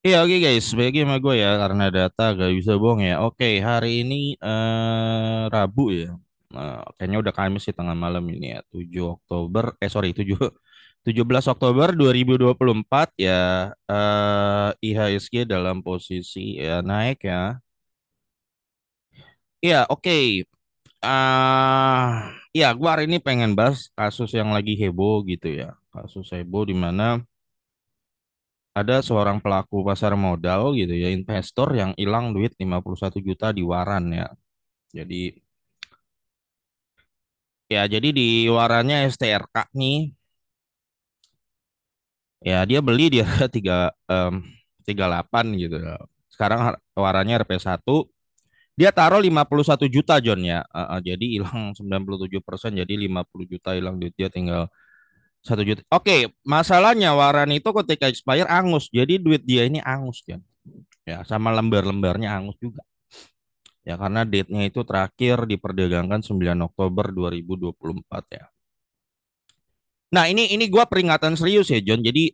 Iya oke guys, bagi sama gue ya karena data gak bisa bohong ya. Oke, hari ini Rabu ya. Kayaknya udah Kamis sih tengah malam ini ya. 7 Oktober, sorry 17 Oktober 2024 ya. IHSG dalam posisi ya naik ya. Iya oke. Ya gue hari ini pengen bahas kasus yang lagi heboh gitu ya. Kasus heboh di mana ada seorang pelaku pasar modal gitu ya, investor yang hilang duit 51 juta di Waran ya. Jadi jadi di Warannya STRK nih, ya dia beli di harga 38 gitu ya. Sekarang Warannya RP1, dia taruh 51 juta John ya. Jadi hilang 97%, jadi 50 juta hilang duit dia tinggal 1 juta. Oke, masalahnya Waran itu ketika expire angus. Jadi duit dia ini angus John. Ya, sama lembar-lembarnya angus juga. Ya karena date-nya itu terakhir diperdagangkan 9 Oktober 2024 ya. Nah, ini gua peringatan serius ya, John. Jadi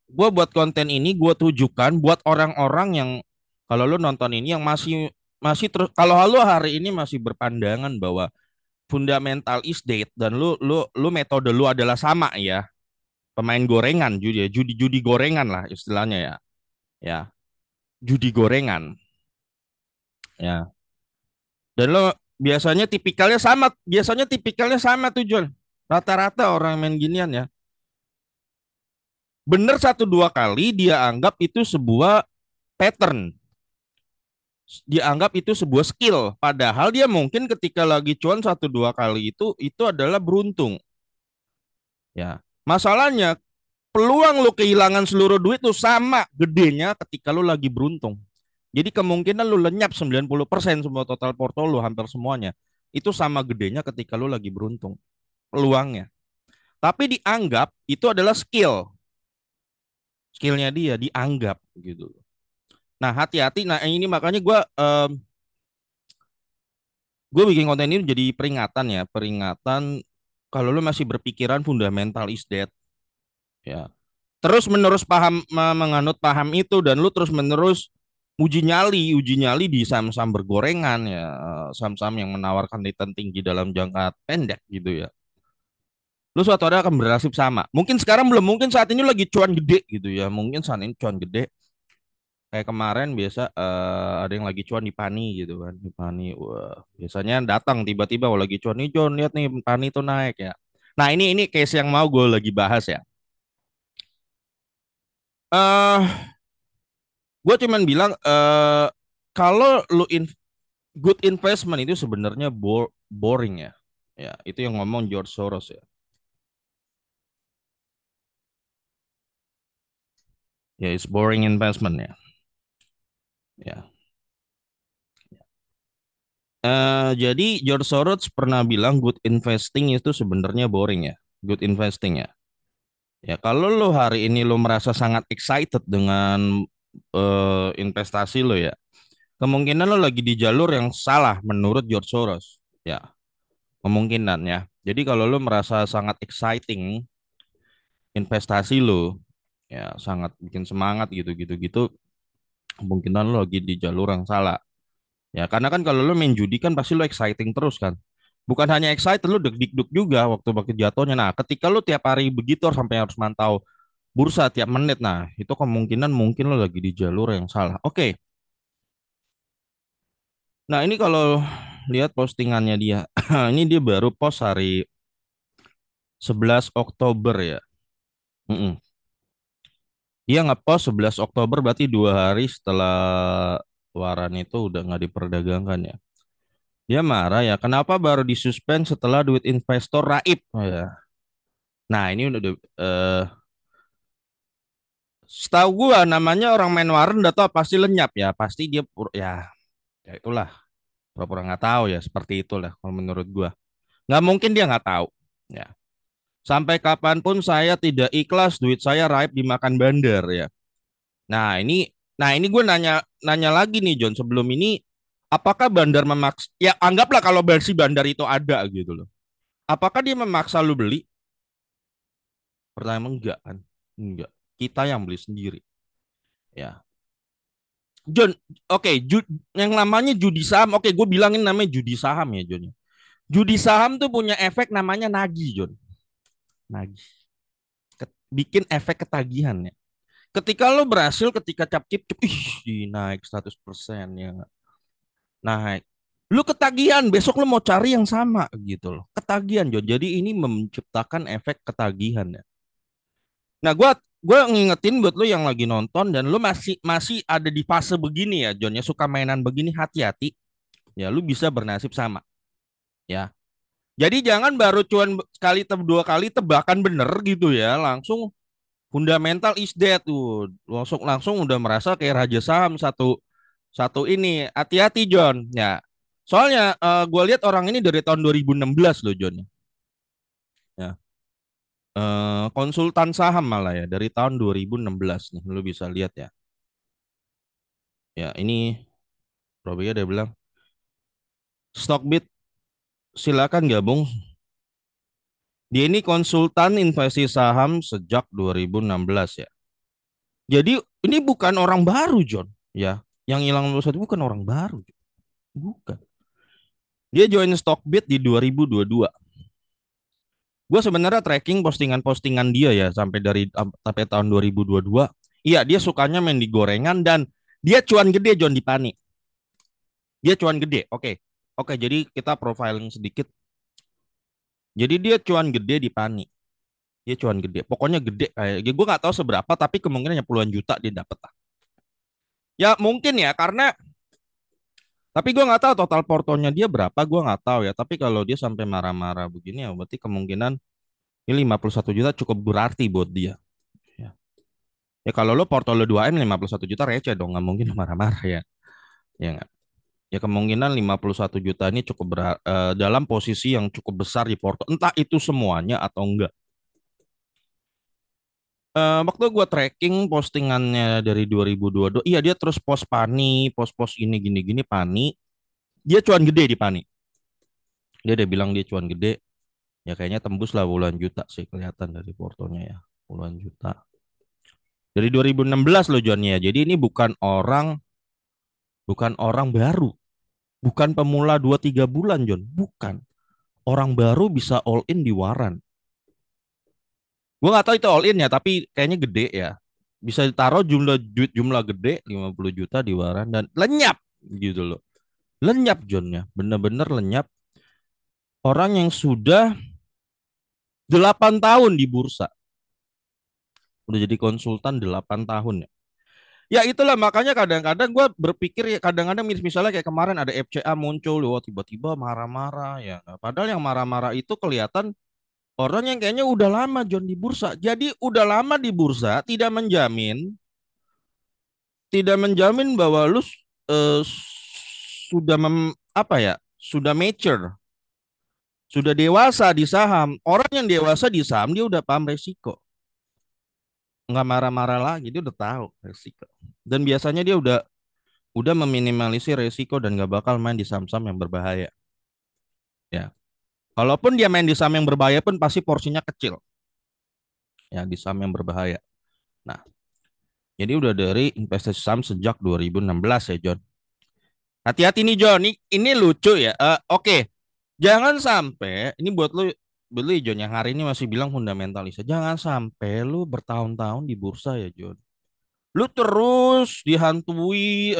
gua buat konten ini gua tujukan buat orang-orang yang kalau lu nonton ini yang masih masih terus kalau lu hari ini masih berpandangan bahwa fundamental is dead dan lu metode lu adalah sama ya, pemain gorengan judi judi gorengan lah istilahnya ya. Ya, judi gorengan ya. Dan lo biasanya tipikalnya sama tuh John. Rata-rata orang main ginian ya. Bener satu dua kali dia anggap itu sebuah pattern. Dia anggap itu sebuah skill. Padahal dia mungkin ketika lagi cuan satu dua kali itu adalah beruntung. Ya. Masalahnya peluang lu kehilangan seluruh duit tuh sama gedenya ketika lu lagi beruntung. Jadi kemungkinan lu lenyap 90% semua total portfolio hampir semuanya. Itu sama gedenya ketika lu lagi beruntung. Peluangnya. Tapi dianggap itu adalah skill. Skillnya dia dianggap gitu. Nah hati-hati. Nah ini makanya gue bikin konten ini jadi peringatan ya. Peringatan kalau lu masih berpikiran fundamental is dead. Ya. Terus menerus menganut paham itu dan lu terus menerus uji nyali di saham-saham bergorengan ya, saham-saham yang menawarkan return tinggi dalam jangka pendek gitu ya. Lu suatu hari akan bernasib sama. Mungkin sekarang belum, mungkin saat ini lagi cuan gede gitu ya. Mungkin saat ini cuan gede. Kayak kemarin biasa ada yang lagi cuan di Pani gitu kan. Di Pani, wah, biasanya datang tiba-tiba kalau lagi cuan nih John, lihat nih Pani itu naik ya. Nah ini case yang mau gue lagi bahas ya. Eh, gue cuman bilang kalau good investment itu sebenarnya boring ya. Ya, itu yang ngomong George Soros ya. Ya, it's boring investment ya. Ya. Jadi George Soros pernah bilang good investing itu sebenarnya boring ya. Good investing ya. Ya kalau lo hari ini lo merasa sangat excited dengan investasi lo ya, kemungkinan lo lagi di jalur yang salah menurut George Soros. Ya, kemungkinan ya. Jadi kalau lo merasa sangat exciting investasi lo, ya sangat bikin semangat gitu, kemungkinan lo lagi di jalur yang salah. Ya, karena kan kalau lo main judi kan pasti lo exciting terus kan. Bukan hanya excited, lo deg-deg juga waktu bakal jatuhnya. Nah, ketika lo tiap hari begitu sampai harus mantau bursa tiap menit, nah itu kemungkinan mungkin lo lagi di jalur yang salah. Oke, nah ini kalau lihat postingannya dia, ini dia baru post hari 11 Oktober ya. Mm-mm. Dia ngepost 11 Oktober berarti 2 hari setelah waran itu udah nggak diperdagangkan ya. Dia marah ya, kenapa baru disuspend setelah duit investor raib? Oh, ya. Nah ini udah setahu gua namanya orang main warren udah tau pasti lenyap ya, pasti dia ya itulah pura-pura nggak tahu ya seperti itulah kalau menurut gua. Nggak mungkin dia nggak tahu. Ya. Sampai kapanpun saya tidak ikhlas duit saya raib dimakan bandar ya. Nah ini, gue nanya nanya lagi nih John sebelum ini, apakah bandar memaksa? Ya anggaplah kalau versi bandar itu ada gitu loh. Apakah dia memaksa lu beli? Pertanyaan enggak kan? Enggak. Kita yang beli sendiri. Ya. John, oke, yang namanya judi saham, oke, gue bilangin namanya judi saham ya, John. Judi saham tuh punya efek namanya nagih, John. Nagih. Bikin efek ketagihan ya. Ketika lo berhasil, ketika cap cip, ih, naik 100% ya nggak? Naik. Lu ketagihan, besok lu mau cari yang sama gitu loh. Ketagihan, John. Jadi ini menciptakan efek ketagihan ya. Nah, gua ngingetin buat lu yang lagi nonton dan lu masih masih ada di fase begini ya, John, ya suka mainan begini, hati-hati. Ya, lu bisa bernasib sama, ya. Jadi jangan baru cuan sekali dua kali tebakan bener gitu ya, langsung fundamental is dead tuh. Langsung langsung udah merasa kayak raja saham satu satu ini. Hati-hati, John. Ya. Soalnya gue lihat orang ini dari tahun 2016 loh, John. Ya. Konsultan saham malah ya dari tahun 2016 nih, lu bisa lihat ya. Ya, ini Robi udah bilang, Stockbit silakan gabung. Dia ini konsultan investasi saham sejak 2016 ya. Jadi ini bukan orang baru, John. Ya, yang hilang 21 bukan orang baru. Bukan. Dia join Stockbit di 2022. Gue sebenarnya tracking postingan-postingan dia ya sampai tahun 2022. Iya, dia sukanya main di gorengan dan dia cuan gede, John, di Pani. Dia cuan gede. Oke. Oke, jadi kita profiling sedikit. Jadi dia cuan gede di Pani. Dia cuan gede. Pokoknya gede kayak ya, gue nggak tahu seberapa tapi kemungkinannya puluhan juta dia dapat lah. Ya mungkin ya karena tapi gue nggak tahu total portonya dia berapa, gue nggak tahu ya. Tapi kalau dia sampai marah-marah begini ya berarti kemungkinan ini 51 juta cukup berarti buat dia. Ya, ya kalau lo porto lo 2M 51 juta receh dong, nggak mungkin marah-marah ya. Ya nggak? Ya kemungkinan 51 juta ini cukup dalam posisi yang cukup besar di porto. Entah itu semuanya atau enggak. Waktu gue tracking postingannya dari 2022, iya dia terus post Pani, post-post ini gini-gini Pani. Dia cuan gede di Pani. Dia udah bilang dia cuan gede. Ya kayaknya tembus lah puluhan juta sih kelihatan dari portonya ya. Puluhan juta. Dari 2016 loh John ya. Jadi ini bukan orang baru. Bukan pemula 2-3 bulan John. Bukan. Orang baru bisa all in di waran. Gue nggak tahu itu all in ya, tapi kayaknya gede ya. Bisa ditaruh jumlah gede 50 juta di waran dan lenyap gitu loh. Lenyap John ya. Bener-bener lenyap. Orang yang sudah 8 tahun di bursa. Udah jadi konsultan 8 tahun ya. Ya itulah makanya kadang-kadang gue berpikir ya kadang-kadang misalnya kayak kemarin ada FCA muncul, wah tiba-tiba marah-marah ya. Nah, padahal yang marah-marah itu kelihatan orang yang kayaknya udah lama John di bursa. Jadi udah lama di bursa tidak menjamin bahwa lu sudah apa ya? Sudah mature, sudah dewasa di saham. Orang yang dewasa di saham dia udah paham resiko. Nggak marah-marah lagi, dia udah tahu resiko. Dan biasanya dia udah meminimalisir resiko dan nggak bakal main di saham-saham yang berbahaya. Ya, kalaupun dia main di saham yang berbahaya pun pasti porsinya kecil. Ya, di saham yang berbahaya. Nah, jadi udah dari investasi saham sejak 2016 ya, John. Hati-hati nih, John. Ini lucu ya. Oke, jangan sampai ini buat lu ya, John, yang hari ini masih bilang fundamentalis. Jangan sampai lu bertahun-tahun di bursa ya, John. Lu terus dihantui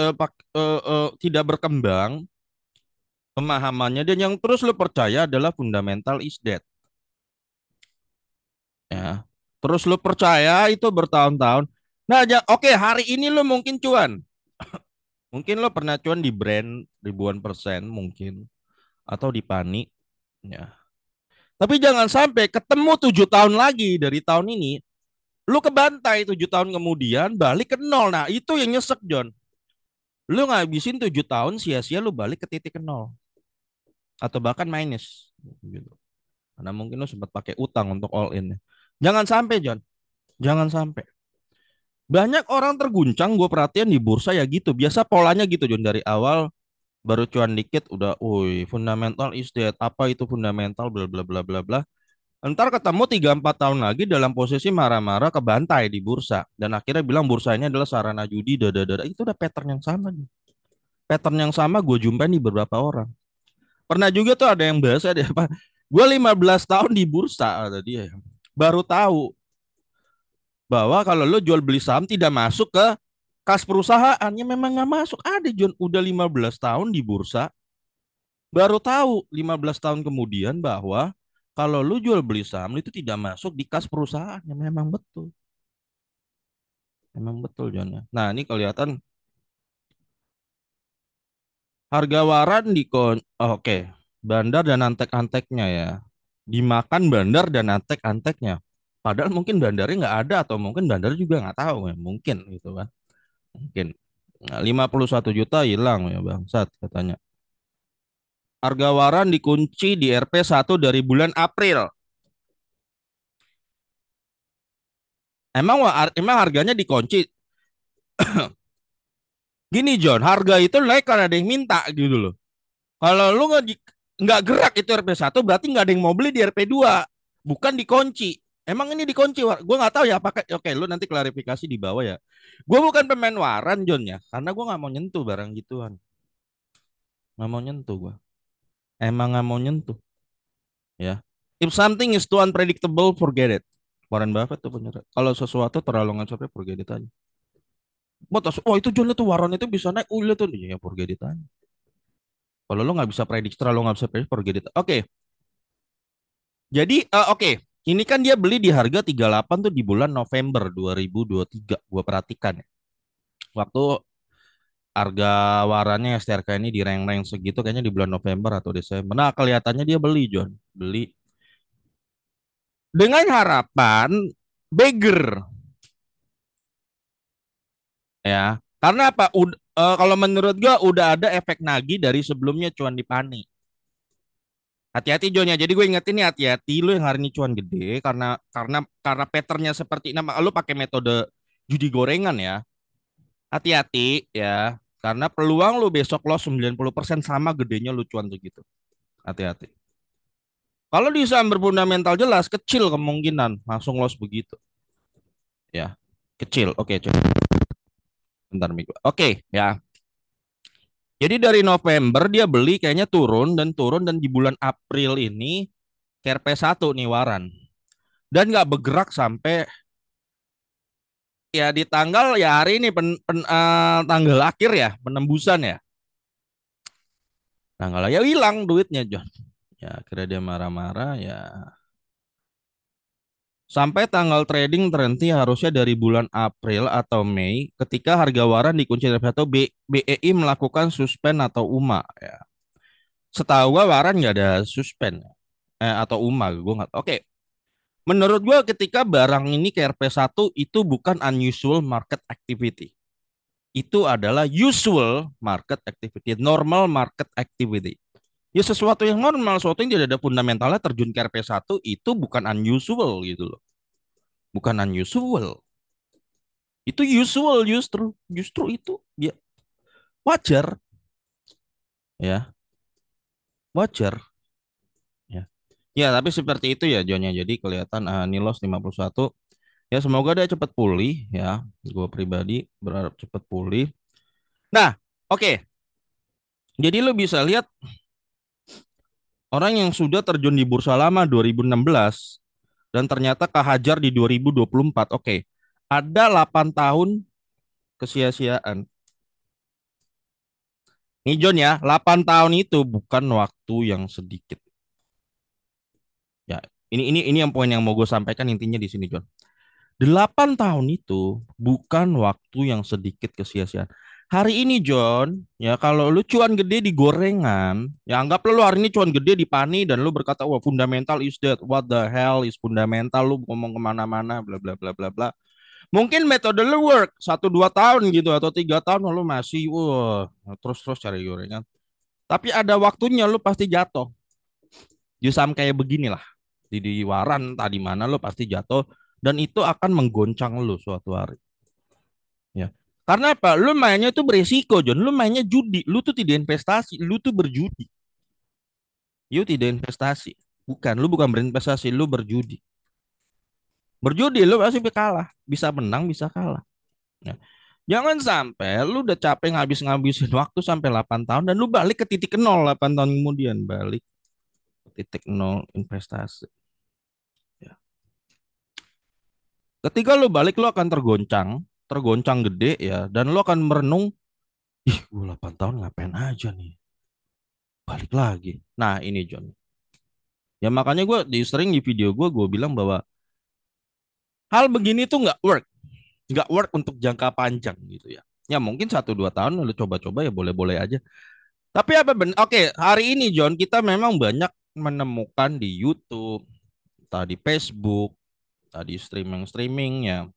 tidak berkembang pemahamannya dan yang terus lu percaya adalah fundamental is dead ya. Terus lu percaya itu bertahun-tahun. Nah, oke, hari ini lu mungkin cuan. Mungkin lu pernah cuan di brand ribuan persen mungkin atau di Pani ya. Tapi jangan sampai ketemu 7 tahun lagi dari tahun ini, lu kebantai 7 tahun kemudian balik ke nol. Nah, itu yang nyesek, John. Lu ngabisin 7 tahun sia-sia lu balik ke titik nol atau bahkan minus gitu. Karena mungkin lu sempat pakai utang untuk all in. Jangan sampai, John. Jangan sampai. Banyak orang terguncang, gue perhatian di bursa ya gitu. Biasa polanya gitu, John. Dari awal baru cuan dikit udah, woi, fundamental is dead. Apa itu fundamental? Bla bla bla bla bla. Ntar ketemu 3-4 tahun lagi dalam posisi marah-marah ke bantai di bursa. Dan akhirnya bilang bursa ini adalah sarana judi, dada. Itu udah pattern yang sama nih. Pattern yang sama gue jumpai di beberapa orang. Pernah juga tuh ada yang bahasa dia apa? Gue 15 tahun di bursa kata dia. Baru tahu bahwa kalau lo jual beli saham tidak masuk ke kas perusahaan. Ya memang nggak masuk. Ada John udah 15 tahun di bursa. Baru tahu 15 tahun kemudian bahwa kalau lu jual beli saham itu tidak masuk di kas perusahaan. Ya memang betul. Memang betul John ya. Nah ini kelihatan harga waran di oke. Bandar dan antek-anteknya ya. Dimakan bandar dan antek-anteknya. Padahal mungkin bandarnya nggak ada atau mungkin bandar juga nggak tahu ya. Mungkin gitu kan. Mungkin. Nah, 51 juta hilang ya bangsat katanya. Harga waran dikunci di RP1 dari bulan April. Emang harganya dikunci. Gini John, harga itu naik karena ada yang minta gitu loh. Kalau lu nggak gerak itu RP1 berarti nggak ada yang mau beli di RP2, bukan dikunci. Emang ini dikunci, gue nggak tahu ya apakah. Oke, lu nanti klarifikasi di bawah ya. Gue bukan pemain waran John ya, karena gue nggak mau nyentuh barang gituan, nggak mau nyentuh gue. Emang nggak mau nyentuh ya. If something is too unpredictable, forget it. Warren Buffett tuh punya. Kalau sesuatu terlalu nggak forget it aja. Oh itu John itu waran itu bisa naik, lihat tuh ya forget it aja. Kalau lo nggak bisa prediksi, terlalu nggak bisa prediksi, forget it. Oke, jadi oke. Ini kan dia beli di harga 38 tuh di bulan November 2023. Gua perhatikan ya. Waktu harga warannya STRK ini di rank-rank segitu kayaknya di bulan November atau Desember. Nah, kelihatannya dia beli, John. Beli dengan harapan beggar ya. Karena apa? Kalau menurut gua udah ada efek nagih dari sebelumnya cuan di Pani. Hati-hati John ya. Jadi gue ingetin nih hati-hati lu yang hari ini cuan gede karena patternnya seperti nama lu pakai metode judi gorengan ya. Hati-hati ya. Karena peluang lu besok loss 90% sama gedenya lu cuan segitu. Hati-hati. Kalau di saham berfundamental jelas kecil kemungkinan langsung loss begitu. Ya. Kecil. Oke, coba bentar Minggu. Oke, ya. Jadi dari November dia beli kayaknya turun dan di bulan April ini KRP1 nih waran. Dan nggak bergerak sampai ya di tanggal ya hari ini tanggal akhir ya penembusan ya tanggal ya hilang duitnya John ya akhirnya dia marah-marah ya sampai tanggal trading terhenti harusnya dari bulan April atau Mei ketika harga waran dikunci dari satu BEI melakukan suspend atau UMA ya setahu gua waran nggak ada suspend atau UMA gua nggak oke. Menurut gua ketika barang ini ke RP1 itu bukan unusual market activity. Itu adalah usual market activity, normal market activity. Ya sesuatu yang normal, sesuatu yang tidak ada fundamentalnya terjun ke RP1 itu bukan unusual gitu loh. Bukan unusual. Itu usual justru. Justru itu ya wajar ya, wajar ya. Ya, tapi seperti itu ya Jonnya. Jadi kelihatan Nilos 51. Ya semoga dia cepat pulih ya. Gue pribadi berharap cepat pulih. Nah, oke. Okay. Jadi lo bisa lihat orang yang sudah terjun di bursa lama 2016 dan ternyata kehajar di 2024. Oke. Ada 8 tahun kesia-siaan. Nih John ya, 8 tahun itu bukan waktu yang sedikit. Ya, ini yang poin yang mau gue sampaikan intinya di sini John. 8 tahun itu bukan waktu yang sedikit kesia-siaan. Hari ini John, ya kalau lu cuan gede di gorengan, ya anggaplah lu hari ini cuan gede di Pani dan lu berkata, wah fundamental is that, what the hell is fundamental, lu ngomong kemana-mana, bla bla bla bla bla. Mungkin metode lu work 1-2 tahun gitu atau 3 tahun lu masih, wah terus-terus cari gorengan. Tapi ada waktunya lu pasti jatuh. Di saham kayak beginilah, di waran tadi mana lu pasti jatuh dan itu akan menggoncang lu suatu hari. Ya. Karena apa? Lu mainnya itu beresiko, John. Lu mainnya judi. Lu tuh tidak investasi. Lu tuh berjudi. You tidak investasi. Bukan, lu bukan berinvestasi, lu berjudi. Berjudi lu pasti kalah, bisa menang, bisa kalah. Ya. Jangan sampai lu udah capek ngabis-ngabisin waktu sampai 8 tahun dan lu balik ke titik nol 8 tahun kemudian balik ke titik nol investasi. Ya. Ketika lu balik lu akan tergoncang, tergoncang gede ya dan lu akan merenung, ih gue 8 tahun ngapain aja nih? Balik lagi. Nah, ini John. Ya makanya gue sering di video gue bilang bahwa hal begini tuh nggak work untuk jangka panjang gitu ya. Ya mungkin 1 2 tahun lu coba-coba ya boleh-boleh aja. Tapi apa benar? Oke, hari ini John kita memang banyak menemukan di YouTube, tadi Facebook, tadi streaming-streamingnya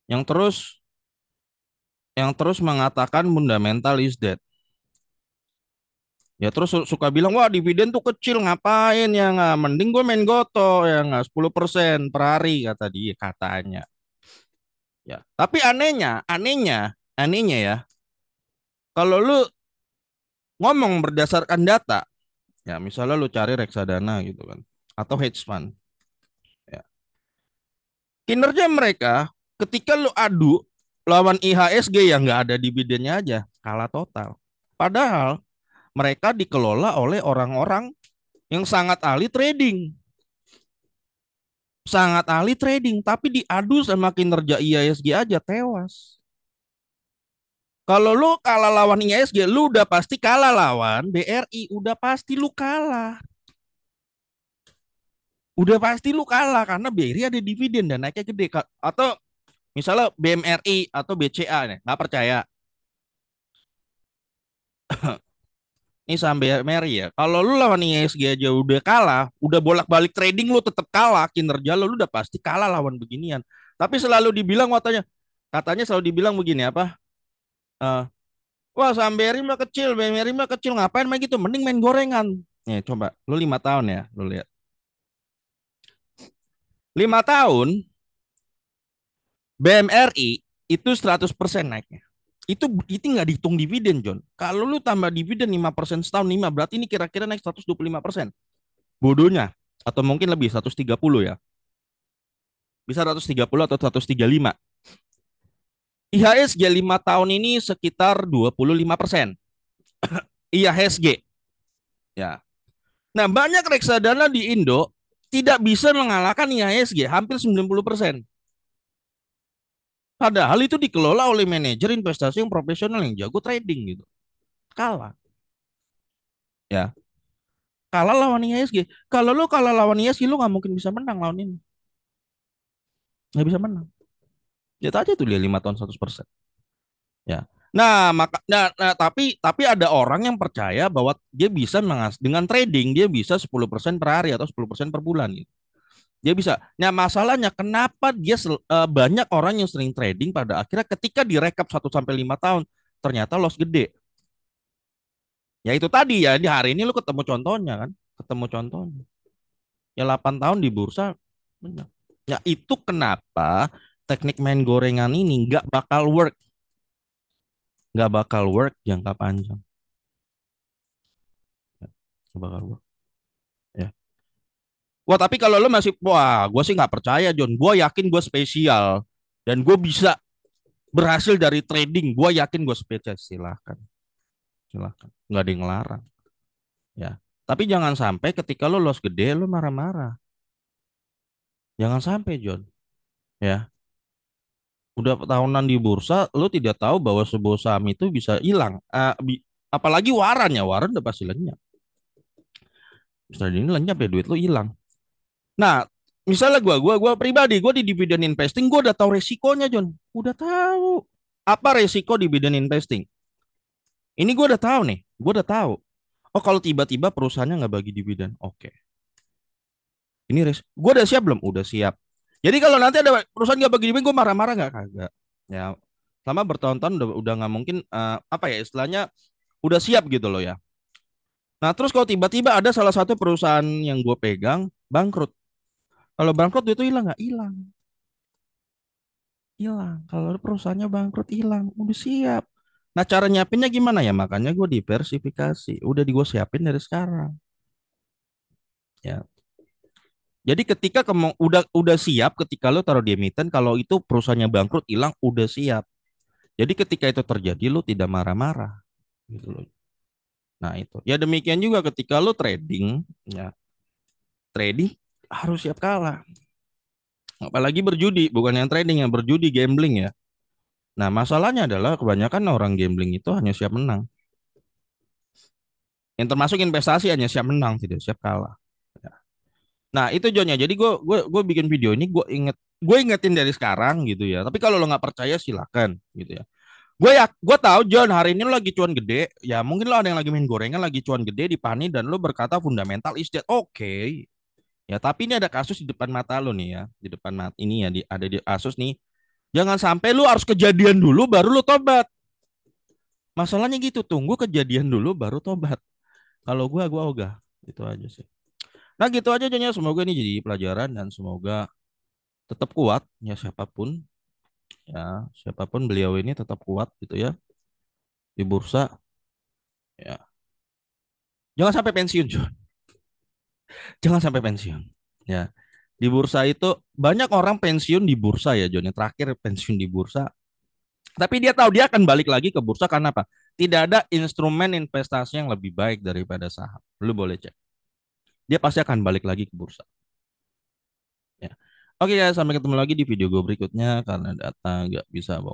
yang terus mengatakan fundamental is dead. Ya terus suka bilang wah dividen tuh kecil ngapain ya nggak mending gue main goto ya nggak 10% per hari kata dia katanya. Ya, tapi anehnya ya, kalau lu ngomong berdasarkan data, ya misalnya lu cari reksadana gitu kan, atau hedge fund, ya. Kinerja mereka ketika lu adu lawan IHSG yang nggak ada dividennya aja, kalah total. Padahal mereka dikelola oleh orang-orang yang sangat ahli trading, tapi diadu sama kinerja IHSG aja tewas. Kalau lu kalah lawan IHSG, lu udah pasti kalah lawan BRI, udah pasti lu kalah. Udah pasti lu kalah karena BRI ada dividen dan naiknya gede. Atau misalnya BMRI atau BCA nih, nggak percaya. Ini saham BMRI ya. Kalau lu lawan IHSG aja udah kalah, udah bolak-balik trading lu tetap kalah, kinerja lu udah pasti kalah lawan beginian. Tapi selalu dibilang katanya selalu dibilang begini apa? Eh, wah saham BRI mah kecil, BMRI mah kecil, ngapain main gitu? Mending main gorengan. Nih coba, lu 5 tahun ya, lu lihat. 5 tahun BMRI itu 100% naiknya. Itu nggak dihitung dividen, John. Kalau lu tambah dividen 5% setahun 5, berarti ini kira-kira naik 125%. Bodohnya. Atau mungkin lebih 130 ya. Bisa 130 atau 135. IHSG 5 tahun ini sekitar 25%. IHSG. Ya. Nah, banyak reksadana di Indo tidak bisa mengalahkan IHSG hampir 90%. Padahal itu dikelola oleh manajer investasi yang profesional yang jago trading gitu. Kalah. Ya. Kalah lawan IHSG. Kalau lu kalah lawan IHSG lu nggak mungkin bisa menang lawan ini. Nggak bisa menang. Lihat aja tuh dia 5 tahun 100%. Ya. Tapi ada orang yang percaya bahwa dia bisa dengan trading dia bisa 10% per hari atau 10% per bulan gitu. Dia bisa. Nah, masalahnya kenapa banyak orang yang sering trading pada akhirnya ketika direkap 1 sampai 5 tahun ternyata loss gede. Ya itu tadi ya di hari ini lu ketemu contohnya kan? Ketemu contohnya. Ya 8 tahun di bursa benar. Ya itu kenapa teknik main gorengan ini nggak bakal work jangka panjang. Ya, nggak bakal work. Ya. Wah tapi kalau lo masih, wah gue sih nggak percaya John. Gue yakin gue spesial dan gue bisa berhasil dari trading. Gue yakin gue spesial. Silahkan, silahkan. Nggak ada yang ngelarang. Ya. Tapi jangan sampai ketika lo loss gede lo marah-marah. Jangan sampai John. Ya. Udah tahunan di bursa, lo tidak tahu bahwa sebuah saham itu bisa hilang. Apalagi waran ya, waran udah pasti lenyap. Misalnya ini lenyap ya duit lo hilang. Nah, misalnya gua pribadi, gua di dividen investing, gua udah tahu resikonya, John. Udah tahu. Apa resiko dividen investing? Ini gua udah tahu nih, gua udah tahu. Oh, kalau tiba-tiba perusahaannya nggak bagi dividen, oke. Ini gua udah siap belum? Udah siap. Jadi kalau nanti ada perusahaan nggak bagi dividen, gua marah-marah nggak? Kagak. Ya, selama bertahun-tahun udah nggak mungkin apa ya istilahnya udah siap gitu loh ya. Nah, terus kalau tiba-tiba ada salah satu perusahaan yang gue pegang bangkrut. Kalau bangkrut itu hilang nggak? Hilang. Hilang. Kalau perusahaannya bangkrut hilang, udah siap. Nah, cara nyiapinnya gimana ya? Makanya gue diversifikasi. Udah gue siapin dari sekarang. Ya. Jadi ketika kamu udah siap, ketika lo taruh di emiten, kalau itu perusahaannya bangkrut hilang, udah siap. Jadi ketika itu terjadi, lo tidak marah-marah, gitu loh. Nah itu. Ya demikian juga ketika lo trading, ya trading harus siap kalah. Apalagi berjudi, bukan yang trading, yang berjudi, gambling ya. Nah masalahnya adalah kebanyakan orang gambling itu hanya siap menang. Yang termasuk investasi hanya siap menang, tidak siap kalah. Ya. Nah itu Jonnya. Jadi gue bikin video ini gue ingetin dari sekarang gitu ya. Tapi kalau lo nggak percaya silakan gitu ya. Gue tahu John hari ini lo lagi cuan gede. Ya mungkin lo ada yang lagi main gorengan lagi cuan gede di Pani dan lo berkata fundamental is dead. Oke. Ya tapi ini ada kasus di depan mata lo nih ya. Di depan mata ini ya ada di kasus nih. Jangan sampai lo harus kejadian dulu baru lo tobat. Masalahnya gitu, tunggu kejadian dulu baru tobat. Kalau gua ogah. Itu aja sih. Nah gitu aja John ya. Semoga ini jadi pelajaran dan semoga tetap kuat ya siapapun beliau ini tetap kuat gitu ya di bursa ya. Jangan sampai pensiun John. Jangan sampai pensiun. Ya. Di bursa itu banyak orang pensiun di bursa ya John. Yang terakhir pensiun di bursa. Tapi dia tahu dia akan balik lagi ke bursa karena apa? Tidak ada instrumen investasi yang lebih baik daripada saham. Lu boleh cek. Dia pasti akan balik lagi ke bursa. Ya. Oke ya, sampai ketemu lagi di video gue berikutnya karena data nggak bisa